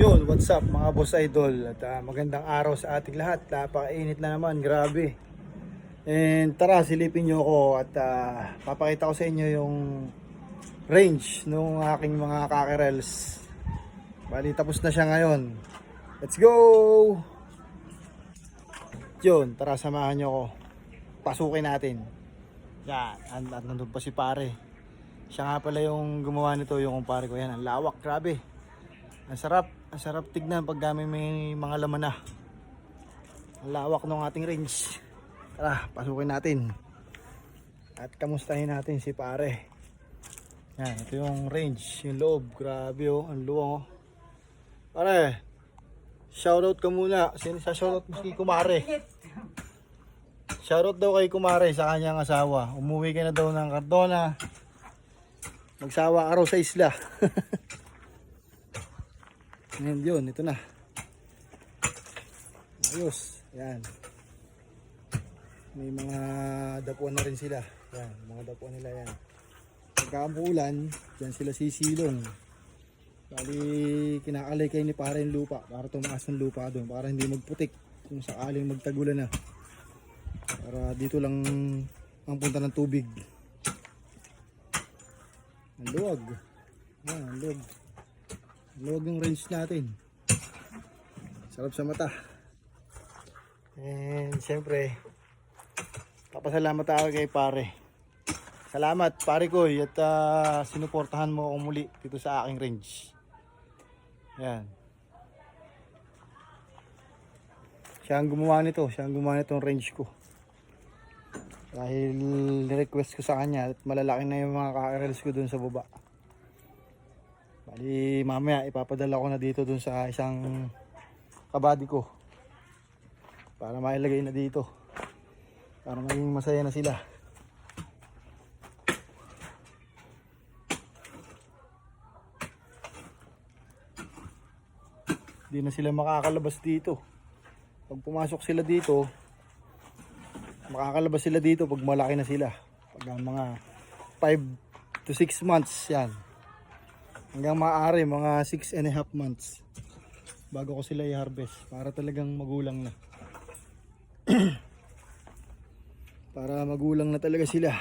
Yun, what's up mga boss idol at magandang araw sa ating lahat. Napakainit na naman, grabe. And tara, silipin nyo ako at papakita ko sa inyo yung range ng aking mga kakerels. Bali, tapos na siya ngayon. Let's go! Yun, tara samahan nyo ako. Pasukin natin. Yan, at nandun pa si pare. Siya nga pala yung gumawa nito, yung kumpare ko. Yan, ang lawak, grabe. Ang sarap tignan pag may mga laman na. Ang lawak ng ating range. Tara, pasukin natin. At kamustahin natin si pare. Yan, ito yung range, yung loob. Grabe oh, ang luwang oh. Pare, shoutout ka muna. Sino sa shoutout mo si kumare? Shoutout daw kay kumare sa kanyang asawa. Umuwi ka na daw ng Cardona. Magsawa araw sa isla. Ngayon yun, ito na. Ayos, yan. May mga dapuan na rin sila. Yan, mga dapuan nila yan. Pagkakamulan, dyan sila sisilong. Bali, kinakalay kayo ni para yung lupa. Para tumaas ng lupa doon. Para hindi magputik kung sakaling magtagulan na. Para dito lang ang punta ng tubig. Ang luwag. Yan, ang luwag. Luwag ng range natin. Sarap sa mata. And siyempre, papasalamat ako kay pare. Salamat pare ko at sinuportahan mo ako muli dito sa aking range. Yan. Siya ang gumawa nito. Siya ang gumawa nitong range ko. Dahil ni-request ko sa kanya at malalaki na yung mga kakerels ko dun sa baba. Bali, mamaya ipapadala ko na dito dun sa isang kabady ko. Para mailagay na dito. Para maging masaya na sila. Hindi na sila makakalabas dito. Pag pumasok sila dito, makakalabas sila dito pag malaki na sila. Pag mga 5 to 6 months yan. Hanggang maaari mga 6.5 months bago ko sila i-harvest para talagang magulang na. Para magulang na talaga sila.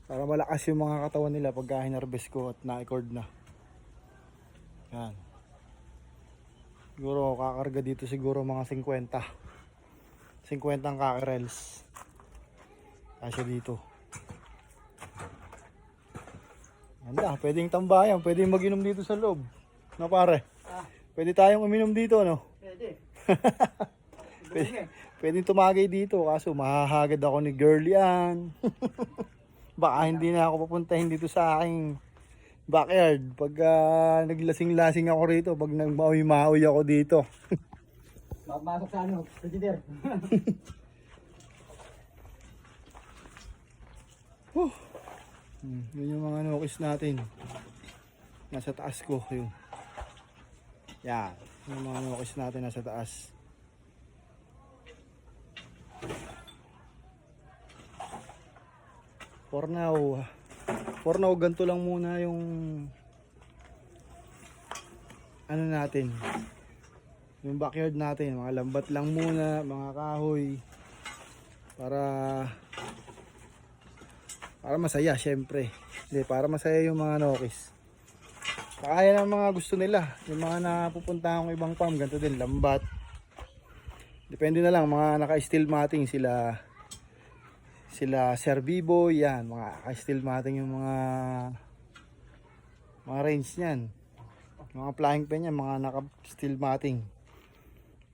Para malakas yung mga katawan nila pagka hinarvest ko at na-record na. Yan. Siguro kakarga dito siguro mga 50 ang kakerels. Kasi dito. Ganda, pwedeng tambayan, pwedeng mag-inom dito sa loob. Na pare? Pwede tayong uminom dito, no? Pwede. Pwedeng tumagay dito, kaso mahahagad ako ni girl yan. Baka hindi na ako papuntahin dito sa aking backyard. Pag naglasing-lasing ako rito, pag nagmaoy-maoy ako dito. Masok sa ano, President. Yun yung mga nokis natin. Nasa taas ko yun. Yan. Yung mga nokis natin nasa taas. For now ganito lang muna yung ano natin. Yung backyard natin. Mga lambat lang muna, mga kahoy. Para masaya, syempre. Hindi, para masaya yung mga nokis. Kaya ng mga gusto nila. Yung mga napupuntahan kong ibang farm, ganito din, lambat. Depende na lang, mga naka-steel matting sila Sir Bibo, yan. Mga naka-steel matting yung mga range niyan. Mga flying pen yan, mga naka-steel matting.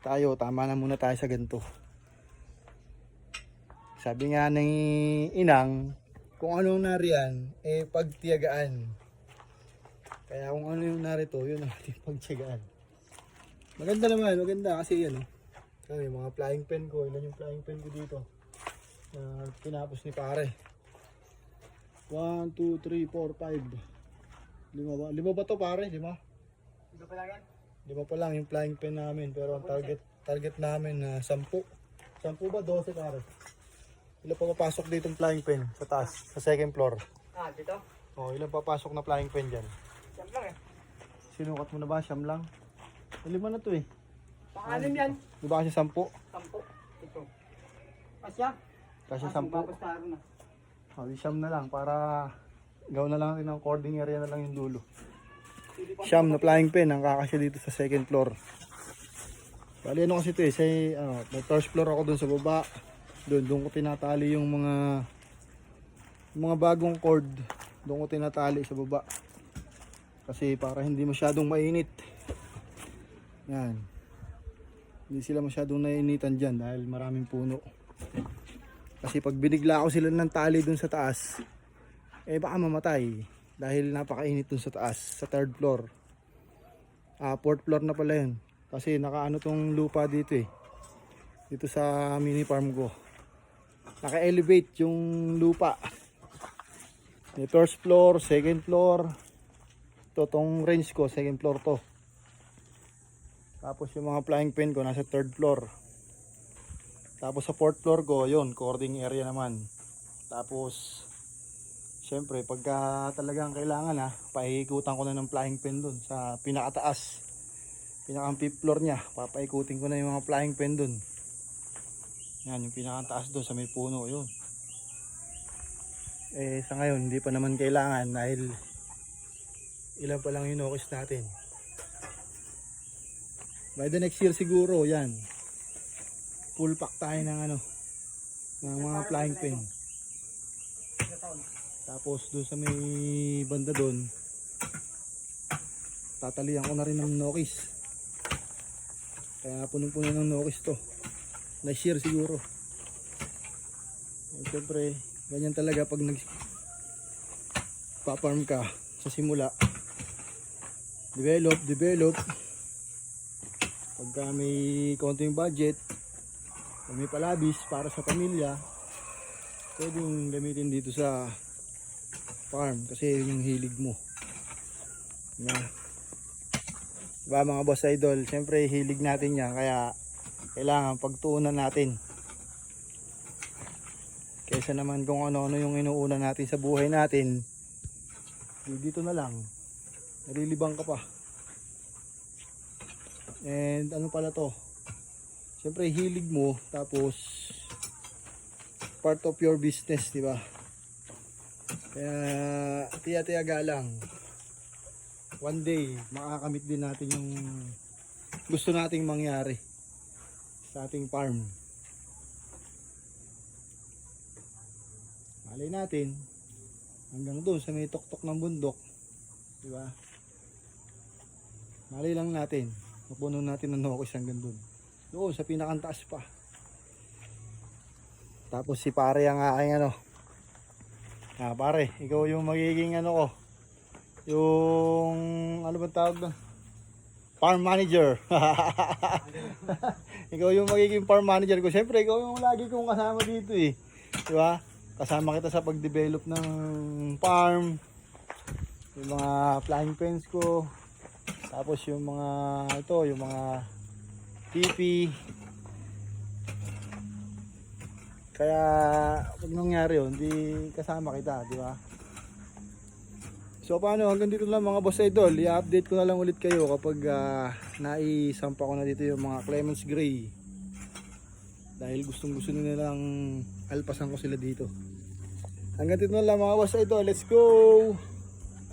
Tayo, tama na muna tayo sa ganito. Sabi nga ng inang, kung anong nariyan, pagtiyagaan. Kaya kung ano yung narito, yun ang ating pagtiyagaan. Maganda naman, maganda kasi yan. So, yung mga flying pen ko, ilan yung flying pen ko dito na tinapos ni pare. 1, 2, 3, 4, 5. Lima ba to pare? Lima? Ito pa lang yan? Lima pa lang yung flying pen namin, pero ang target namin na 10. 10 ba? 12 pare. Ilan pa papasok dito yung flying pen sa taas, sa second floor? Dito? Oh, ilan papasok na flying pen dyan? Siyempre lang eh. sinukat mo na ba? Siyam lang? 5 na to eh. Pang-anim yan. Di ba kasi 10? 10. Ito. Asya? Kasi 10. Babastaro na. Di siyam na lang para gawin na lang natin ng cording area na lang yung dulo. Siyam na flying pen ang kakasya dito sa second floor. Bali ano kasi ito eh, may first floor ako dun sa baba. Doon ko tinatali yung mga bagong cord. Doon ko tinatali sa baba. Kasi para hindi masyadong mainit. Yan. Hindi sila masyadong naiinitan dyan dahil maraming puno. Kasi pag binigla ko sila ng tali dun sa taas, baka mamatay. Dahil napakainit dun sa taas, sa third floor. Fourth floor na pala yun. Kasi nakaano tong lupa dito eh. Dito sa mini farm ko. Naka-elevate yung lupa. May first floor, second floor. Ito tong range ko, second floor to. Tapos yung mga flying pen ko nasa third floor. Tapos sa fourth floor ko, yun, cording area naman. Tapos, syempre, pagka talagang kailangan paikutan ko na ng flying pen dun sa pinakataas. Pinakang fifth floor niya, papaikutin ko na yung mga flying pen dun. Yan, yung pinakataas dun sa may puno, yun. Sa ngayon, hindi pa naman kailangan dahil ilan pa lang yung nokis natin. By the next year siguro, yan. Full pack tayo ng ng mga flying pen. Tapos doon sa may banda doon, tatalian ko na rin ng nokis. Kaya punong-puno ng nokis to. Next year siguro. Siyempre, ganyan talaga pag nag-farm ka sa simula. Develop. Pagka may konting budget, pag may palabis para sa pamilya, pwedeng gamitin dito sa farm kasi yun yung hilig mo. Diba mga boss idol, siyempre hilig natin yan kaya kailangan pagtuunan natin. Kaysa naman kung ano-ano yung inuuna natin sa buhay natin, dito na lang, nalilibang ka pa. And ano pala to, siyempre hilig mo, tapos part of your business, diba? Kaya tiya-tiyaga lang. One day makakamit din natin yung gusto nating mangyari sa ating farm. Malay natin hanggang doon sa may tuktok ng bundok, di ba? Malay lang natin mapuno natin ng nokis hanggang doon sa pinakantaas pa. Tapos si pare ang aking pare, ikaw yung magiging ko, yung ano bang tawag doon? Farm manager. Ikaw yung magiging farm manager ko. Siyempre ikaw yung lagi kong kasama dito eh. Di ba? Kasama kita sa pag-develop ng farm. Yung mga flying pens ko. Tapos yung mga yung mga TP. Kaya pag nangyari yun, di kasama kita, di ba? So paano, hanggang dito lang mga boss idol. I-update ko na lang ulit kayo kapag naisampa ko na dito yung mga Clements Gray. Dahil gustong gusto nila lang alpasan ko sila dito. Hanggang dito na lang mga boss idol. Let's go!